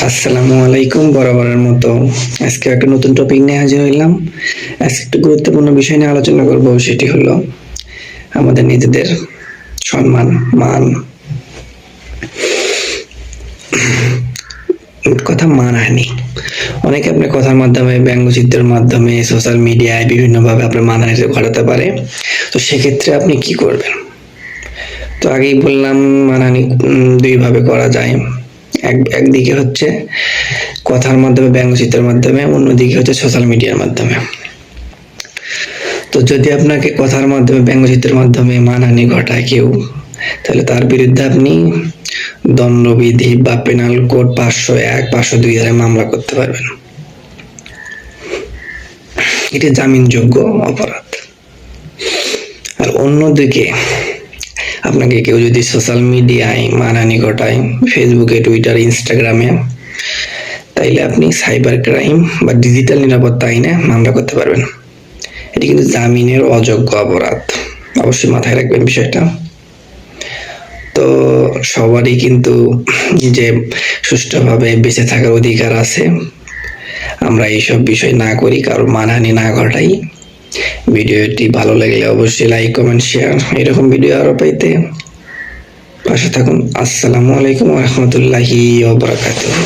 আসসালামু আলাইকুম। বরাবরের মতো আজকে একটা নতুন টপিক নিয়ে হাজির হইলাম। আজকে একটু গুরুত্বপূর্ণ বিষয় নিয়ে আলোচনা করব, সেটি হলো আমাদের নিজেদের সম্মান, মান। কথা মানহানি। অনেকে আপনার কথার মাধ্যমে, ব্যঙ্গচিত্রের মাধ্যমে, সোশ্যাল মিডিয়ায় বিভিন্নভাবে আপনার মানহানি ঘটাতে পারে। তো সেক্ষেত্রে আপনি কি করবেন? তো আগেই বললাম, মানহানি দুই ভাবে করা যায়। একদিকে হচ্ছে কথার মাধ্যমে, ব্যঙ্গচিত্রের মাধ্যমে, অন্যদিকে হচ্ছে সোশ্যাল মিডিয়ার মাধ্যমে। তো যদি আপনাকে কথার মাধ্যমে, ব্যঙ্গচিত্রের মাধ্যমে মানহানি ঘটায় কেউ, তাহলে তার বিরুদ্ধে আপনি দণ্ডবিধি বা পেনাল কোড 501, 502 ধারায় মামলা করতে পারবেন। এটি জামিনযোগ্য অপরাধ। আর অন্যদিকে আপনাকে কেউ যদি সোশ্যাল মিডিয়ায় মানহানি ঘটায়, ফেসবুকে, টুইটার, ইনস্টাগ্রামে, তাইলে আপনি সাইবার ক্রাইম বা ডিজিটাল নিরাপত্তা আইনে মামলা করতে পারবেন। এটি কিন্তু জামিনের অযোগ্য অপরাধ, অবশ্যই মাথায় রাখবেন বিষয়টা। তো সবারই কিন্তু যে সুষ্ঠুভাবে বেঁচে থাকার অধিকার আছে। আমরা এইসব বিষয় না করি, কারোর মানহানি না ঘটাই। ভিডিওটি ভালো লাগলে অবশ্যই লাইক, কমেন্ট, শেয়ার। এরকম ভিডিও আরো পাইতে পাশে থাকুন। আসসালামু আলাইকুম ওয়া রাহমাতুল্লাহি ওয়া বারাকাতুহু।